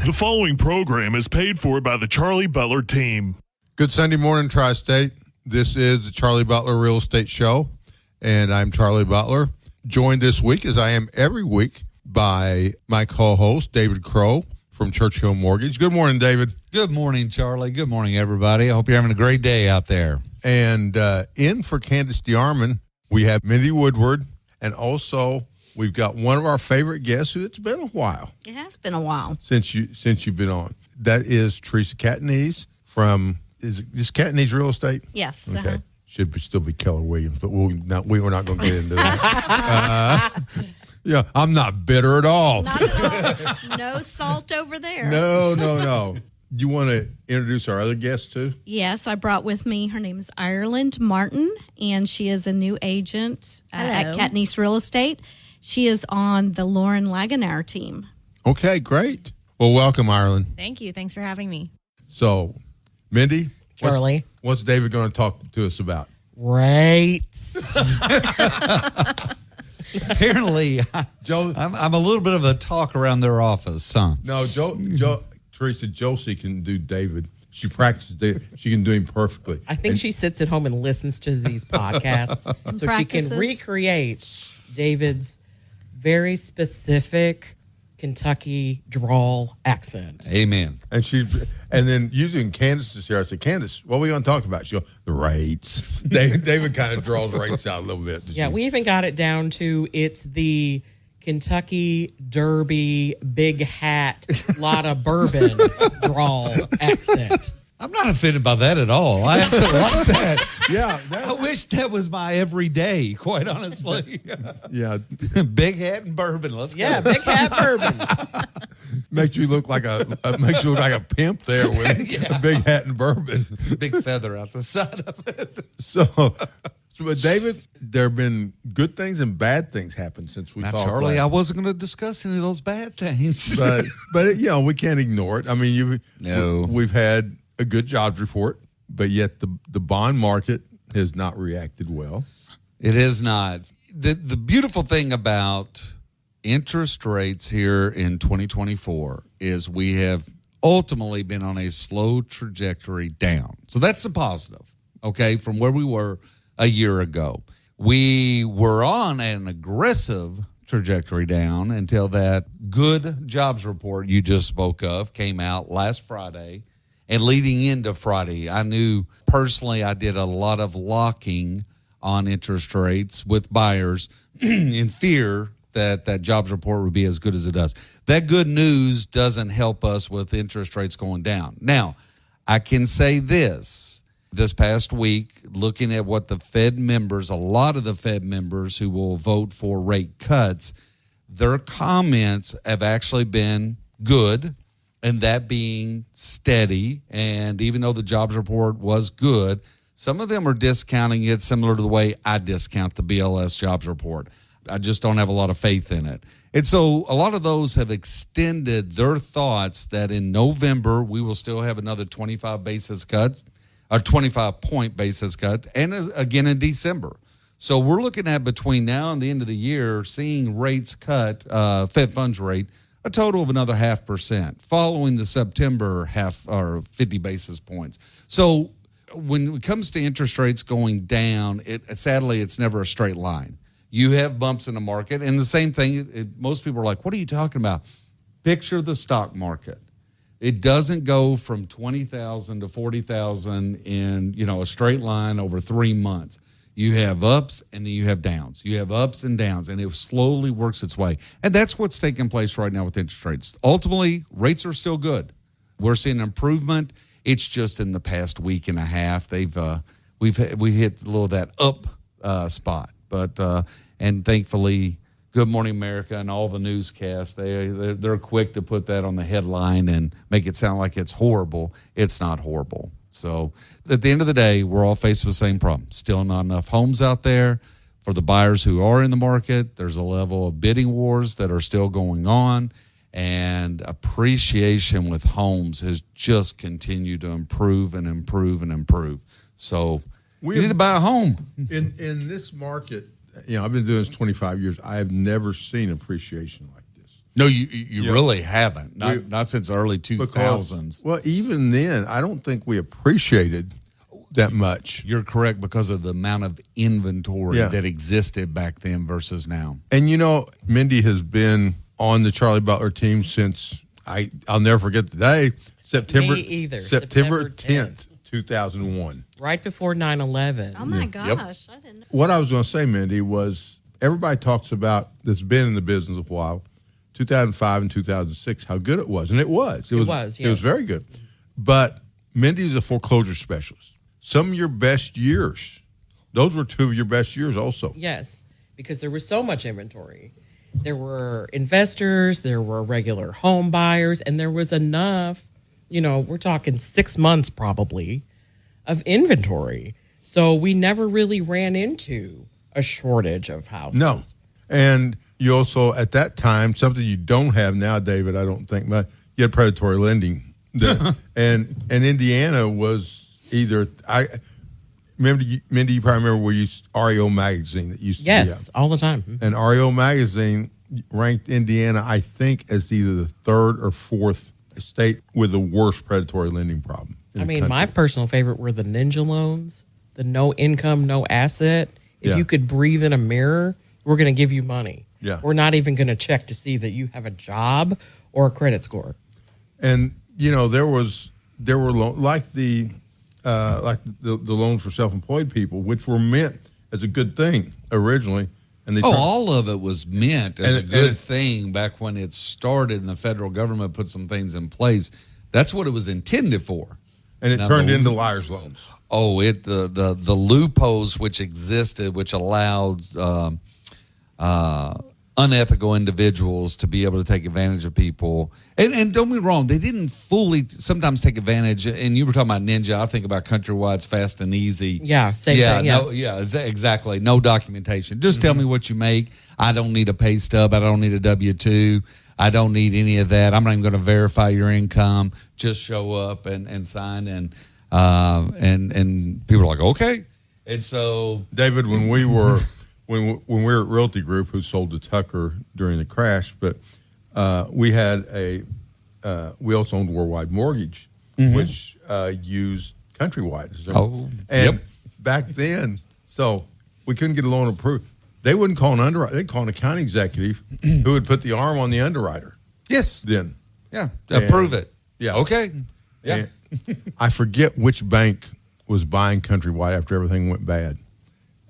The following program is paid for by the Charlie Butler team. Good Sunday morning, Tri-State. This is the Charlie Butler Real Estate Show, and I'm Charlie Butler, joined this week, as I am every week, by my co-host, David Crow from Churchill Mortgage. Good morning, David. Good morning, Charlie. Good morning, everybody. I hope you're having a great day out there. And in for Candace DeArmond, we have Mindy Woodward, and also we've got one of our favorite guests who it's been a while. It has been a while. Since you've been on. That is Teresa Catanese from, is Catanese Real Estate? Yes. Okay. Uh-huh. Should still be Keller Williams, but we were not going to get into that. Yeah, I'm not bitter at all. Not at all. No salt over there. No. You want to introduce our other guest, too? Yes, I brought with me, her name is Ireland Martin, and she is a new agent at Catanese Real Estate. She is on the Lauren Laganauer team. Okay, great. Well, welcome, Ireland. Thank you. Thanks for having me. So, Mindy? Charlie. What's David going to talk to us about? Rates. Apparently, Joe, I'm a little bit of a talk around their office, huh? No, Teresa, Josie can do David. She practices. She can do him perfectly. I think she sits at home and listens to these podcasts so practices. she can recreate David's very specific Kentucky drawl accent. Amen. And then using Candace's here, I said, Candace, what are we going to talk about? She'll go, the rates. David kind of draws rates out a little bit. Yeah, we even got it down to it's the Kentucky Derby big hat, lot of bourbon drawl accent. I'm not offended by that at all. I actually like that. Yeah. I wish that was my everyday, quite honestly. Yeah. Big hat and bourbon. Let's go. Yeah, big hat bourbon. Makes you look like a pimp there with a big hat and bourbon. Big feather out the side of it. But David, there have been good things and bad things happen since we Now, talked. Charlie, last. I wasn't going to discuss any of those bad things. but we can't ignore it. I mean, No. we've had a good jobs report, but yet the bond market has not reacted well. It is not. The beautiful thing about interest rates here in 2024 is we have ultimately been on a slow trajectory down. So that's a positive, okay, from where we were a year ago. We were on an aggressive trajectory down until that good jobs report you just spoke of came out last Friday. And leading into Friday, I knew personally I did a lot of locking on interest rates with buyers in fear that that jobs report would be as good as it does. That good news doesn't help us with interest rates going down. Now, I can say this past week, looking at what the Fed members, a lot of the Fed members who will vote for rate cuts, their comments have actually been good. And that being steady, and even though the jobs report was good, some of them are discounting it similar to the way I discount the BLS jobs report. I just don't have a lot of faith in it. And so a lot of those have extended their thoughts that in November we will still have another 25 basis cuts, or 25-point basis cut, and again in December. So we're looking at between now and the end of the year seeing rates cut, Fed funds rate, a total of another 0.5%, following the September 50 basis points. So when it comes to interest rates going down, sadly, it's never a straight line. You have bumps in the market, and the same thing, most people are like, what are you talking about? Picture the stock market. It doesn't go from 20,000 to 40,000 in a straight line over 3 months. You have ups and then you have downs. You have ups and downs, and it slowly works its way. And that's what's taking place right now with interest rates. Ultimately, rates are still good. We're seeing improvement. It's just in the past week and a half we hit a little of that up spot. But and thankfully, Good Morning America and all the newscasts, they're quick to put that on the headline and make it sound like it's horrible. It's not horrible. So at the end of the day, we're all faced with the same problem. Still not enough homes out there for the buyers who are in the market. There's a level of bidding wars that are still going on, and appreciation with homes has just continued to improve and improve and improve. So you need to buy a home. In this market, I've been doing this 25 years. I have never seen appreciation like this. No, you really haven't. Not since early 2000s. Well, even then, I don't think we appreciated that much. You're correct because of the amount of inventory that existed back then versus now. And Mindy has been on the Charlie Butler team since I'll never forget the day, September 10th, 2001. Right before 9/11. Oh my gosh, I didn't know. What I was going to say, Mindy, was everybody talks about that's been in the business a while, 2005 and 2006, how good it was, and it was. It was very good. But Mindy's a foreclosure specialist. Some of your best years, those were two of your best years also. Yes, because there was so much inventory. There were investors, there were regular home buyers, and there was enough, we're talking 6 months probably, of inventory. So we never really ran into a shortage of houses. No. And you also, at that time, something you don't have now, David, I don't think, but you had predatory lending. And Indiana was either, Mindy, you probably remember we used REO Magazine that used to be out. Yes, all the time. And REO Magazine ranked Indiana, I think, as either the third or fourth state with the worst predatory lending problem. My personal favorite were the ninja loans, the no income, no asset. If you could breathe in a mirror, we're going to give you money. Yeah. We're not even going to check to see that you have a job or a credit score. And, there were like the loans for self-employed people, which were meant as a good thing originally. And all of it was meant as a good thing back when it started and the federal government put some things in place. That's what it was intended for. And it turned into liar's loans. Oh, the loopholes which existed, which allowed unethical individuals to be able to take advantage of people. And don't be wrong, they didn't fully sometimes take advantage. And you were talking about Ninja. I think about Countrywide's Fast and Easy. Yeah, same thing. Exactly. No documentation. Just tell me what you make. I don't need a pay stub. I don't need a W-2. I don't need any of that. I'm not even going to verify your income. Just show up and sign. And people are like, okay. And so, David, when we were when we were at Realty Group, who sold to Tucker during the crash, but we had we also owned Worldwide Mortgage, which used Countrywide. And back then, so we couldn't get a loan approved. They wouldn't call an underwriter. They'd call an account executive who would put the arm on the underwriter. Yes. Then. Yeah. Approve it. Yeah. Okay. Yeah. I forget which bank was buying Countrywide after everything went bad.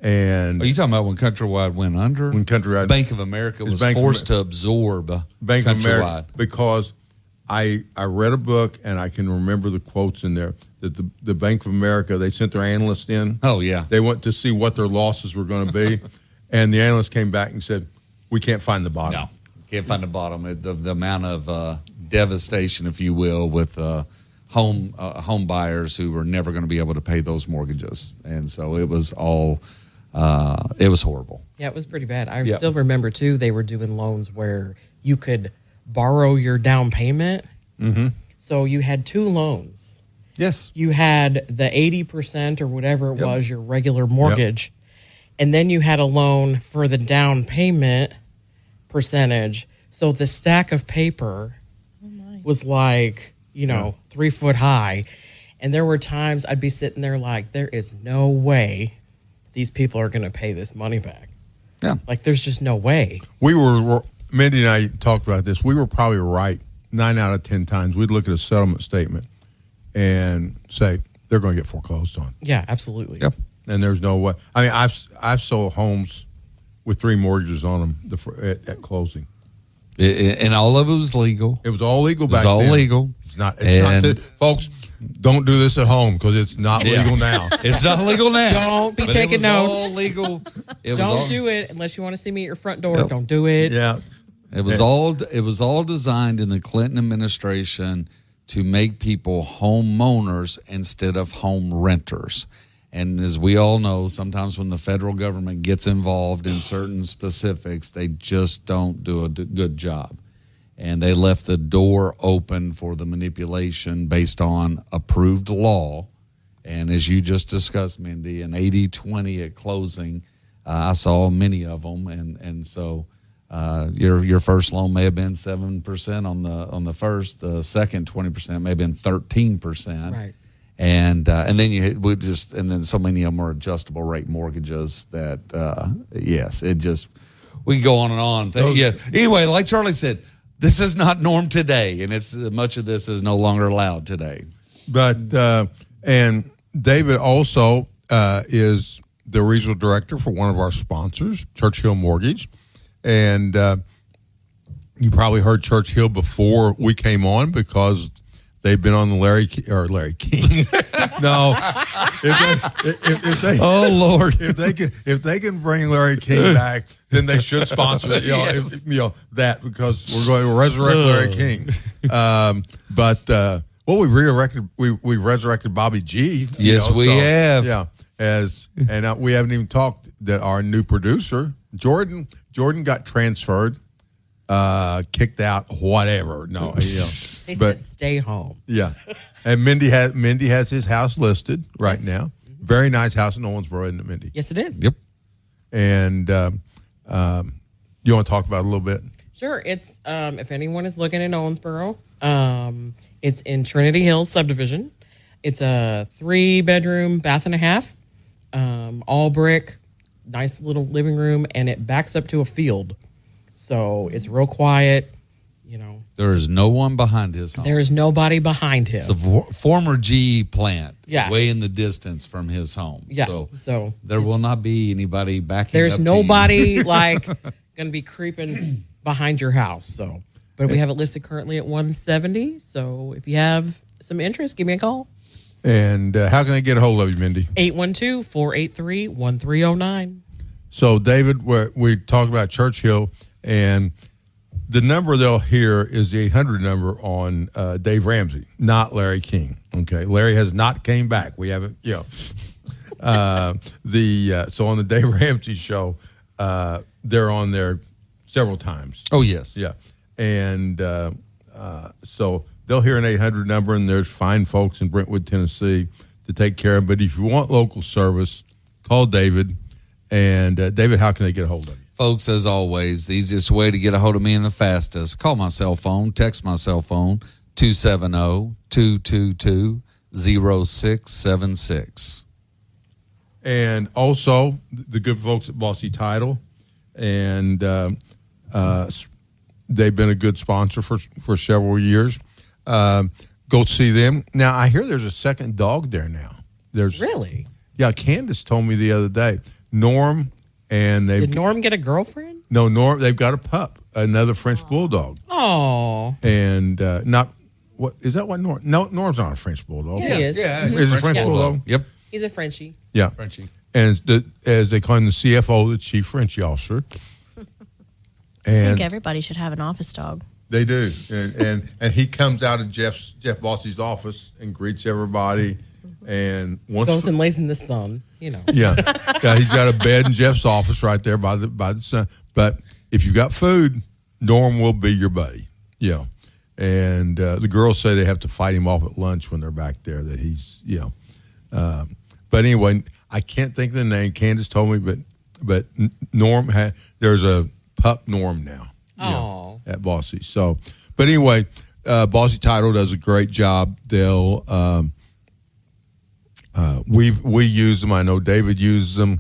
And are you talking about when Countrywide went under? When Countrywide, Bank of America was forced to absorb Bank of Countrywide. America, because I read a book and I can remember the quotes in there that the Bank of America, they sent their analyst in. Oh yeah, they went to see what their losses were going to be, and the analyst came back and said, "We can't find the bottom." No, can't find the bottom. The amount of devastation, if you will, with home buyers who were never going to be able to pay those mortgages, and so it was all. It was horrible. Yeah, it was pretty bad. I still remember, too, they were doing loans where you could borrow your down payment. Mm-hmm. So you had two loans. Yes. You had the 80% or whatever it was, your regular mortgage. And then you had a loan for the down payment percentage. So the stack of paper was like, 3 foot high. And there were times I'd be sitting there like, there is no way these people are going to pay this money back. Yeah. Like, there's just no way. Mindy and I talked about this. We were probably right 9 out of 10 times. We'd look at a settlement statement and say, they're going to get foreclosed on. Yeah, absolutely. Yep. And there's no way. I mean, I've sold homes with 3 mortgages on them at closing. And all of it was legal. It was all legal back then. It was all legal. It's not folks, don't do this at home because it's not legal now. It's not legal now. Don't be taking notes. All legal. Don't do it unless you want to see me at your front door. Yep. Don't do it. Yeah. It was all designed in the Clinton administration to make people homeowners instead of home renters. And as we all know, sometimes when the federal government gets involved in certain specifics, they just don't do a good job. And they left the door open for the manipulation based on approved law. And as you just discussed, Mindy, an 80-20 at closing, I saw many of them. And so Your first loan may have been 7% on the first. The second 20% may have been 13%. Right. And then so many of them are adjustable rate mortgages that yes, it just we can go on and on. Yeah. Anyway, like Charlie said, this is not norm today, and it's much of this is no longer allowed today. But and David also is the regional director for one of our sponsors, Churchill Mortgage, and you probably heard Churchill before we came on because they've been on the Larry King. No, if they, oh Lord, if they can bring Larry King back, then they should sponsor it. That because we're going to resurrect Larry King. Well, we resurrected Bobby G. Yes, we have. Yeah, we haven't even talked that our new producer Jordan got transferred, kicked out, whatever. No, they said stay home. Yeah, and Mindy has his house listed right now. Very nice house in Owensboro, isn't it, Mindy? Yes, it is. Yep. And you want to talk about it a little bit? Sure. It's if anyone is looking in Owensboro, it's in Trinity Hills subdivision. It's a 3-bedroom, bath and a half, all brick, nice little living room, and it backs up to a field. So it's real quiet, There is no one behind his home. There is nobody behind him. It's a former GE plant, Yeah. way in the distance from his home. Yeah. So there will not be anybody backing There's up nobody like going to be creeping behind your house. So, but we have it listed currently at 170. So if you have some interest, give me a call. And how can I get a hold of you, Mindy? 812-483-1309. So, David, we talked about Churchill, and the number they'll hear is the 800 number on Dave Ramsey, not Larry King. Okay, Larry has not came back. We haven't, so on the Dave Ramsey show, they're on there several times. Oh yes, yeah, and so they'll hear an 800 number, and there's fine folks in Brentwood, Tennessee, to take care of. But if you want local service, call David. And David, how can they get a hold of you? Folks, as always, the easiest way to get a hold of me and the fastest, call my cell phone, text my cell phone, 270-222-0676. And also, the good folks at Bossy Title, and they've been a good sponsor for several years. Go see them. Now, I hear there's a second dog there now. Really? Yeah, Candace told me the other day. Norm, and they did Norm get a girlfriend? No, Norm. They've got a pup, another French bulldog. Oh, and not what is that? What Norm? No, Norm's not a French bulldog. Yeah, he is. Yeah, he's a French bulldog. Yep, he's a Frenchie. Yeah, Frenchie. And as they call him, the CFO, the chief Frenchie officer. I think everybody should have an office dog. They do, and he comes out of Jeff Bossy's office and greets everybody. And once goes and lays in the sun, Yeah, he's got a bed in Jeff's office right there by the sun. But if you've got food, Norm will be your buddy. Yeah, and the girls say they have to fight him off at lunch when they're back there. That he's but anyway, I can't think of the name. Candace told me, but Norm there's a pup Norm now. Oh, at Bossy. So, but anyway, Bossy Title does a great job. They'll. We use them. I know David uses them.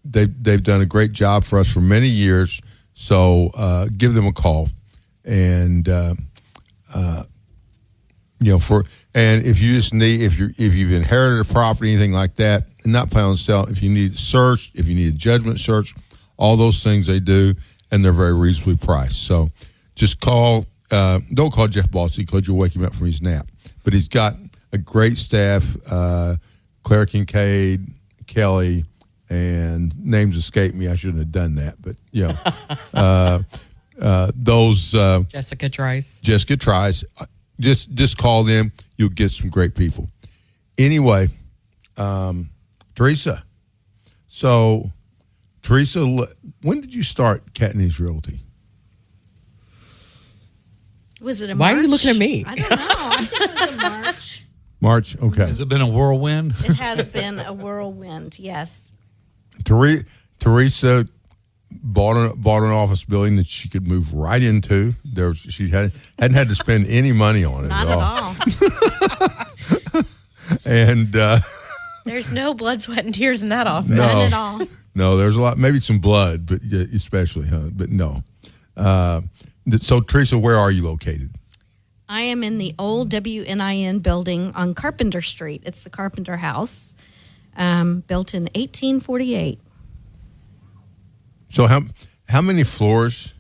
They've done a great job for us for many years. So give them a call, and if you just need if you've inherited a property, anything like that, and not planning on selling, if you need a search, if you need a judgment search, all those things they do, and they're very reasonably priced. So just call. Don't call Jeff Bossy because you'll wake him up from his nap. But he's got a great staff, Claire Kincaid, Kelly, and names escape me. I shouldn't have done that, but those Jessica Trice. Just call them. You'll get some great people. Anyway, Teresa. So, Teresa, when did you start Catanese Realty? Was it a Why March? are you looking at me? I don't know. I think it was in March. March, okay. Has it been a whirlwind? It has been a whirlwind, yes. Teresa bought an office building that she could move right into. She hadn't had to spend any money on it. Not at all. And there's no blood, sweat, and tears in that office. No. None at all. no, there's a lot, maybe some blood, but especially, but no. So Teresa, where are you located? I am in the old WNIN building on Carpenter Street. It's the Carpenter House, built in 1848. So how many floors?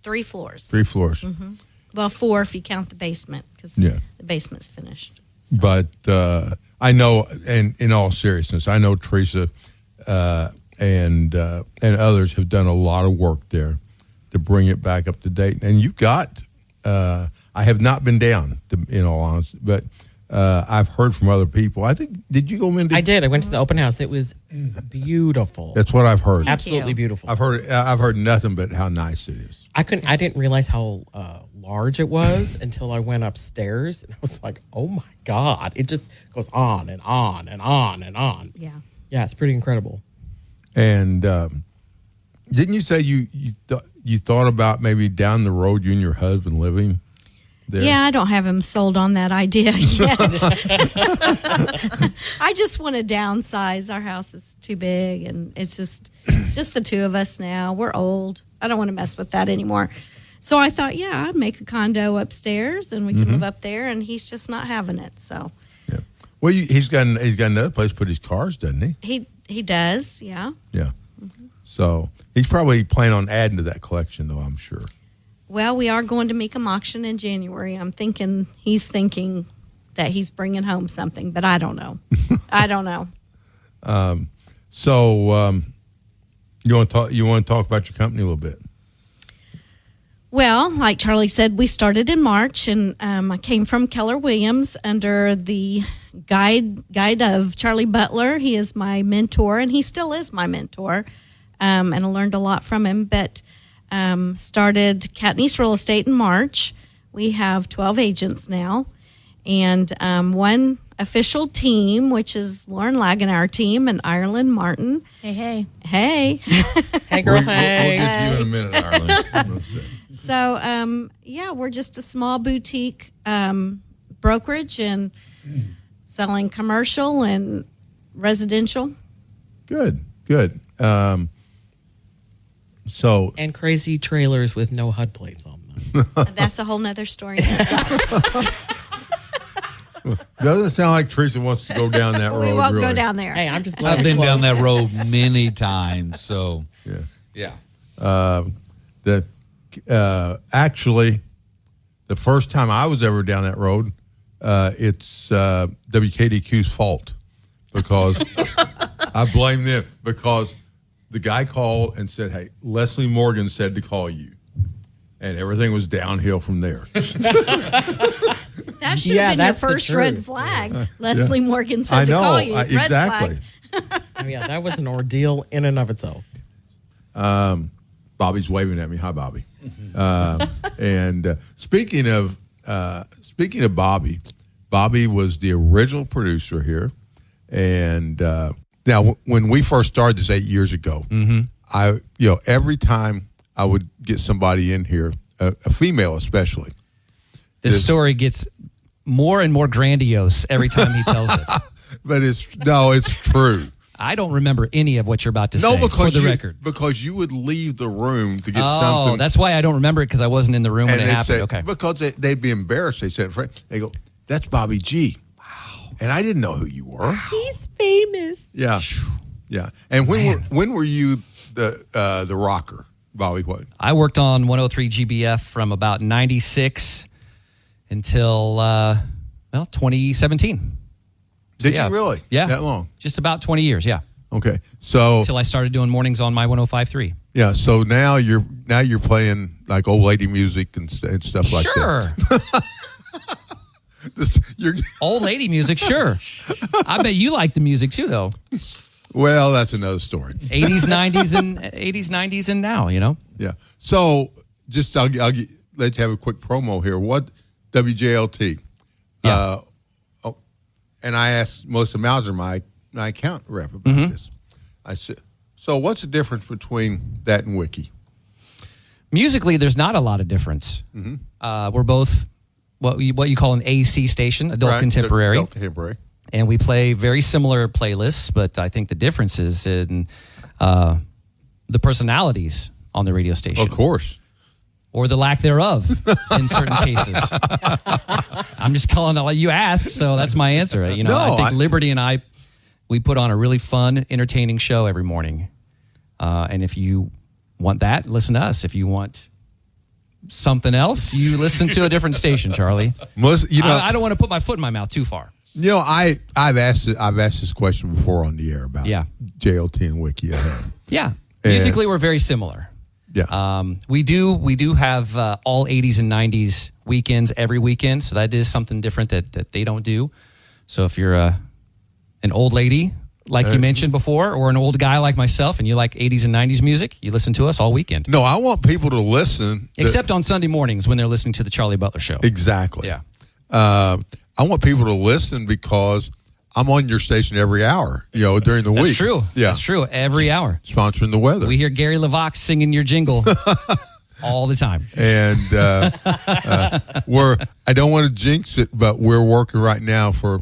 3 floors. 3 floors. Mm-hmm. Well, 4 if you count the basement, because the basement's finished. So. But I know, and in all seriousness, I know Teresa and others have done a lot of work there to bring it back up to date. And you've got, I have not been down, in all honesty, but I've heard from other people. I think, did you go in? I did. I went to the open house. It was beautiful. That's what I've heard. Absolutely beautiful. I've heard nothing but how nice it is. I didn't realize how large it was until I went upstairs, and I was like, "Oh my God!" It just goes on and on and on and on. Yeah, it's pretty incredible. And didn't you say you thought about maybe down the road you and your husband living there? Yeah, I don't have him sold on that idea yet. I just want to downsize. Our house is too big, and it's just the 2 of us now. We're old. I don't want to mess with that anymore. So I thought, I'd make a condo upstairs, and we can live up there. And he's just not having it. So, yeah. Well, he's got another place to put his cars, doesn't he? He does, yeah. Yeah. Mm-hmm. So he's probably planning on adding to that collection, though, I'm sure. Well, we are going to Mecum auction in January. He's thinking that he's bringing home something, but I don't know. I don't know. So you want to talk about your company a little bit? Well, like Charlie said, we started in March, and I came from Keller Williams under the guide of Charlie Butler. He is my mentor, and he still is my mentor, and I learned a lot from him. But started Catanese Real Estate in March. We have 12 agents now, and 1 official team, which is Lauren Lagenauer team and Ireland Martin. Hey. Hey, Girl, We'll get to you in a minute, Ireland. So, we're just a small boutique brokerage and selling commercial and residential. Good. And crazy trailers with no HUD plates on them. That's a whole nother story. Doesn't sound like Teresa wants to go down that road. We won't really. go down there. Hey, I'm just glad I've been it's down close. that road many times. So, Yeah. yeah. Actually, the first time I was ever down that road, it's WKDQ's fault because I blame them because the guy called and said, "Hey, Leslie Morgan said to call you," and everything was downhill from there. That should have been your that's the first red truth. flag. Leslie Morgan I said to know call you. Red exactly. flag. That was an ordeal in and of itself. Bobby's waving at me. Hi, Bobby. And speaking of Bobby, Bobby was the original producer here. And now, when we first started this 8 years ago, every time I would get somebody in here, a female especially. This story gets more and more grandiose every time he tells it. But it's true. I don't remember any of what you're about to say, because for the record. because you would leave the room to get Oh, something. that's why I don't remember it, because I wasn't in the room when it they'd happened. say- Okay. Because they'd be embarrassed. They said, they go, "That's Bobby G." Wow. And I didn't know who you were. He's famous. Yeah. Yeah. And when were you the rocker, Bobby? What? I worked on 103 GBF from about 96 until, 2017. Did yeah. you really? Yeah. That long? Just about 20 years, yeah. Okay. So Until I started doing mornings on my 105.3. yeah. So now you're playing like old lady music and stuff like that. Sure. You're, Old lady music, sure. I bet you like the music too, though. well, that's another story. 80s, 90s, and now, you know? Yeah. So just I'll let's have a quick promo here. What WJLT? Yeah. And I asked Melissa Mauser, my account rep, about this. I said, So what's the difference between that and Wiki? Musically, there's not a lot of difference. We're both what you call an AC station, adult contemporary. Adult contemporary. And we play very similar playlists, but I think the difference is in the personalities on the radio station. Of course. Or the lack thereof in certain cases. I'm just calling it like you asked, so that's my answer. I think Liberty and we put on a really fun, entertaining show every morning. And if you want that, listen to us. If you want something else, you listen to a different station, Charlie. I don't want to put my foot in my mouth too far. I've asked this question before on the air about JLT and Wiki. Yeah. Musically, we're very similar. Yeah. We do have all 80s and 90s weekends every weekend, so that is something different that they don't do. So if you're an old lady, like you mentioned before, or an old guy like myself, and you like 80s and 90s music, you listen to us all weekend. No, I want people to listen. Except on Sunday mornings when they're listening to the Charlie Butler Show. Exactly. Yeah. I want people to listen because I'm on your station every hour, during the week. That's true. Yeah. That's true. Every hour. Sponsoring the weather. We hear Gary LaVox singing your jingle all the time. And I don't want to jinx it, but we're working right now for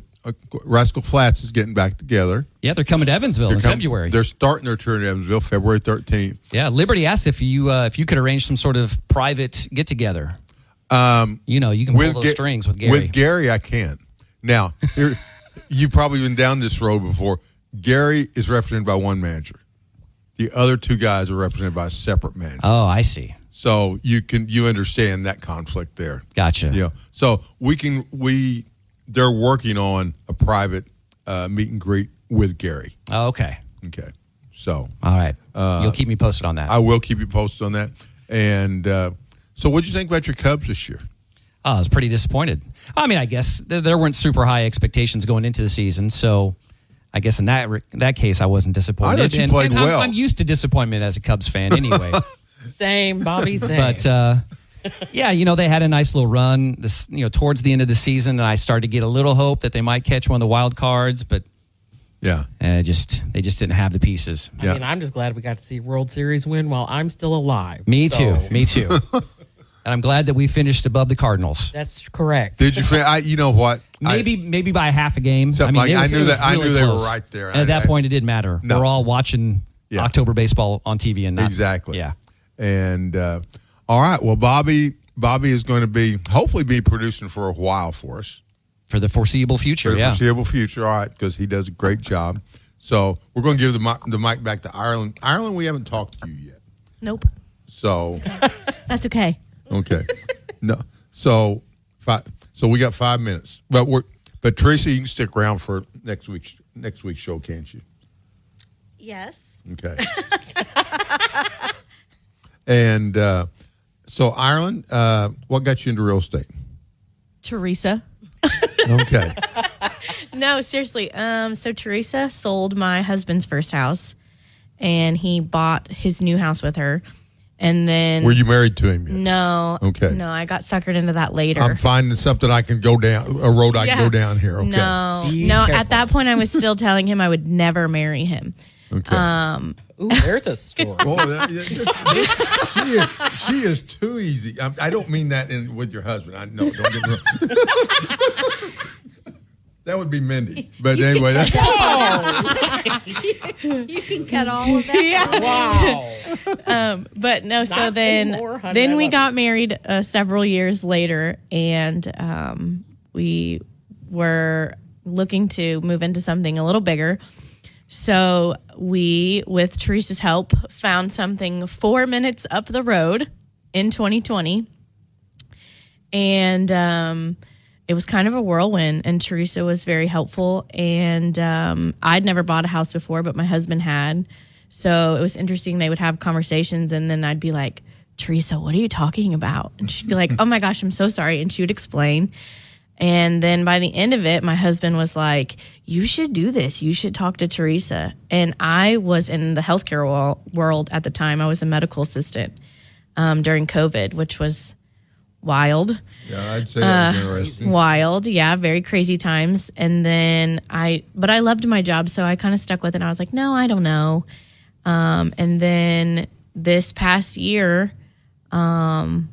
Rascal Flatts is getting back together. Yeah, they're coming to Evansville in February. They're starting their tour in Evansville, February 13th. Yeah, Liberty asked if you could arrange some sort of private get together. You can pull those strings with Gary. With Gary, I can. Now, you've probably been down this road before. Gary is represented by one manager. The other two guys are represented by a separate manager. Oh, I see. So you understand that conflict there. Gotcha. Yeah. So they're working on a private meet and greet with Gary. Oh, okay. Okay. So. All right. You'll keep me posted on that. I will keep you posted on that. And so what did you think about your Cubs this year? I was pretty disappointed. I mean, I guess there weren't super high expectations going into the season, so I guess in that case, I wasn't disappointed. I thought you played well. I'm used to disappointment as a Cubs fan anyway. Same, Bobby, same. But, they had a nice little run towards the end of the season, and I started to get a little hope that they might catch one of the wild cards, but they just didn't have the pieces. I mean, I'm just glad we got to see World Series win while I'm still alive. Me too. And I'm glad that we finished above the Cardinals. That's correct. Did you? You know what? Maybe by half a game. I knew that. I knew they were right there. And at that point, it didn't matter. No. We're all watching October baseball on TV and not exactly. Yeah. And all right. Well, Bobby is going to hopefully be producing for a while for us for the foreseeable future. For the foreseeable future. All right, because he does a great job. So we're going to give the mic back to Ireland. Ireland, we haven't talked to you yet. Nope. So that's okay. Okay. No. So we got 5 minutes. But Teresa, you can stick around for next week's show, can't you? Yes. Okay. And so Ireland, what got you into real estate? Teresa. Okay. No, seriously. So Teresa sold my husband's first house, and he bought his new house with her. And then, were you married to him yet? No. Okay. No, I got suckered into that later. I'm finding something I can go down, a road I can go down here. Okay. No. At that point, I was still telling him I would never marry him. Okay. Ooh, there's a story. She is too easy. I don't mean that with your husband. Don't get me wrong. That would be Mindy. But anyway, that's you can cut all of that. Wow. But no, Not so then anymore, honey. we got married several years later, and we were looking to move into something a little bigger. So we, with Teresa's help, found something 4 minutes up the road in 2020. And it was kind of a whirlwind, and Teresa was very helpful. And I'd never bought a house before, but my husband had. So it was interesting. They would have conversations, and then I'd be like, Teresa, what are you talking about? And she'd be like, oh my gosh, I'm so sorry. And she would explain. And then by the end of it, my husband was like, you should do this. You should talk to Teresa. And I was in the healthcare world at the time. I was a medical assistant during COVID, which was wild. Yeah, I'd say that was interesting. Wild, yeah, very crazy times. And then but I loved my job, so I kind of stuck with it. I was like, no, I don't know. And then this past year, I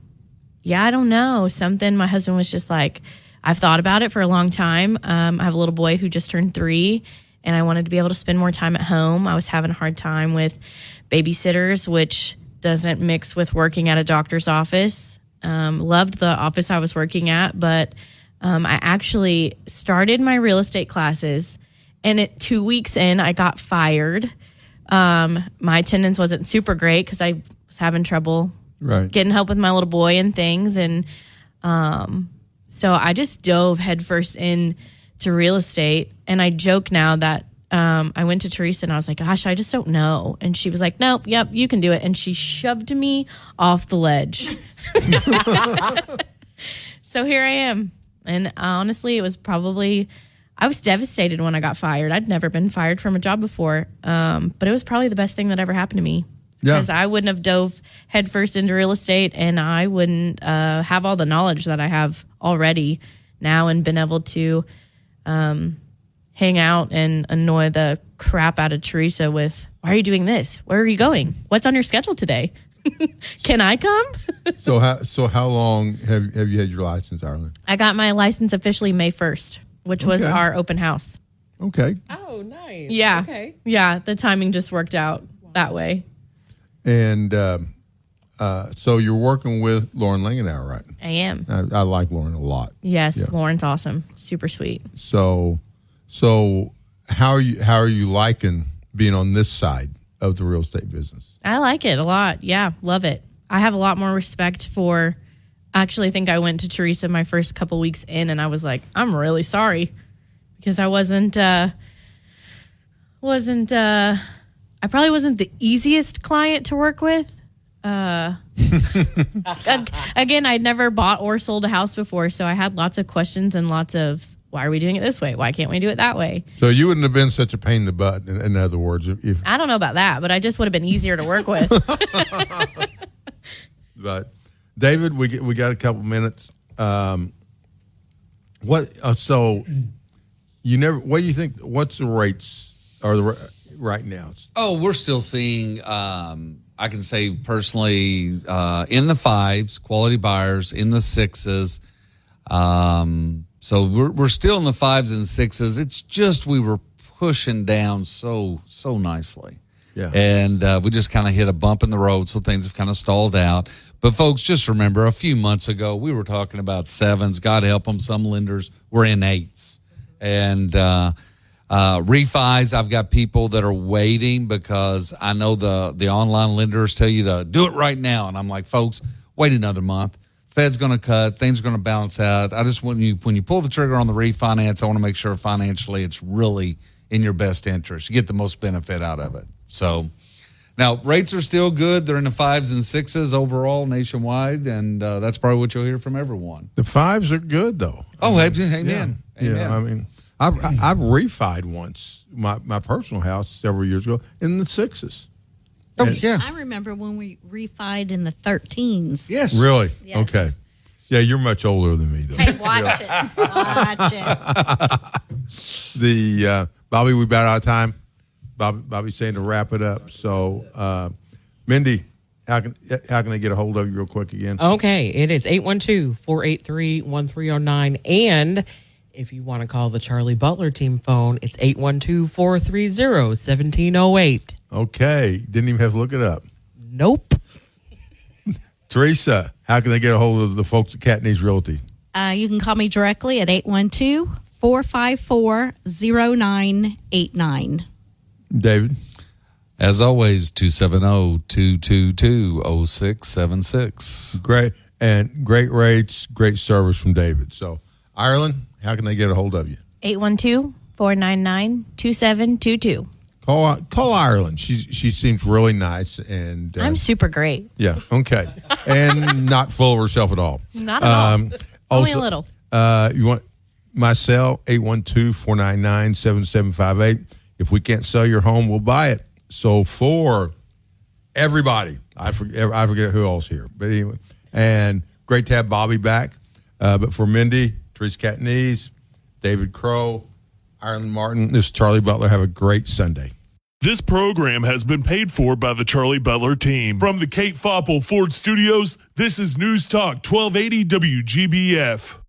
don't know, something, my husband was just like, I've thought about it for a long time. I have a little boy who just turned 3, and I wanted to be able to spend more time at home. I was having a hard time with babysitters, which doesn't mix with working at a doctor's office. Loved the office I was working at, but I actually started my real estate classes, and 2 weeks in, I got fired. My attendance wasn't super great because I was having trouble getting help with my little boy and things. And so I just dove headfirst into real estate. And I joke now that I went to Teresa and I was like, gosh, I just don't know. And she was like, nope, yep, you can do it. And she shoved me off the ledge. So here I am. And honestly, it was probably, I was devastated when I got fired. I'd never been fired from a job before. But it was probably the best thing that ever happened to me. Because I wouldn't have dove headfirst into real estate, and I wouldn't have all the knowledge that I have already now, and been able to hang out and annoy the crap out of Teresa with, why are you doing this? Where are you going? What's on your schedule today? Can I come? So how long have you had your license, Ireland? I got my license officially May 1st, which was our open house. Okay. Oh, nice. Yeah. Okay. Yeah, the timing just worked out that way. And so you're working with Lauren Langenauer, right? I am. I like Lauren a lot. Yes, Yeah. Lauren's awesome. Super sweet. So how are you liking being on this side of the real estate business? I like it a lot. Yeah, love it. I have a lot more respect for. Actually, I think I went to Teresa my first couple weeks in, and I was like, I'm really sorry, because I I probably wasn't the easiest client to work with. Again, I'd never bought or sold a house before, so I had lots of questions and lots of, why are we doing it this way? Why can't we do it that way? So you wouldn't have been such a pain in the butt, in other words. If I don't know about that, but I just would have been easier to work with. But David, we got a couple minutes. So what do you think? What's the rates right now? Oh, we're still seeing, I can say personally, in the 5s, quality buyers, in the 6s. So we're still in the 5s and 6s. It's just we were pushing down so nicely. Yeah. And we just kind of hit a bump in the road, so things have kind of stalled out. But folks, just remember, a few months ago, we were talking about 7s. God help them, some lenders were in 8s. And refis, I've got people that are waiting because I know the online lenders tell you to do it right now. And I'm like, folks, wait another month. Fed's going to cut. Things are going to balance out. I just want you, when you pull the trigger on the refinance, I want to make sure financially it's really in your best interest. You get the most benefit out of it. So now rates are still good. They're in the 5s and 6s overall nationwide. And that's probably what you'll hear from everyone. The 5s are good, though. Oh, amen. Yeah, I mean, I've refied once my personal house several years ago in the 6s. Oh, yeah. I remember when we refied in the 13s. Yes. Really? Yes. Okay. Yeah, you're much older than me, though. Hey, watch it. Watch it. Bobby, we about out of time. Bobby's saying to wrap it up. So, Mindy, how can they get a hold of you real quick again? Okay, it is 812-483-1309. And if you want to call the Charlie Butler team phone, it's 812-430-1708. Okay. Didn't even have to look it up. Nope. Teresa, how can they get a hold of the folks at Catanese Realty? You can call me directly at 812-454-0989. David? As always, 270-222-0676. Great. And great rates, great service from David. So, Ireland, how can they get a hold of you? 812-499-2722. Call Ireland. She seems really nice, and I'm super great. yeah, okay, and not full of herself at all. Not at all. Only a little. You want my cell 812-499-7758. If we can't sell your home, we'll buy it. So for everybody, I forget who else here, but anyway, and great to have Bobby back. But for Mindy, Teresa Catanese, David Crow, Ireland Martin, this is Charlie Butler. Have a great Sunday. This program has been paid for by the Charlie Butler team. From the Kate Foppel Ford Studios, this is News Talk 1280 WGBF.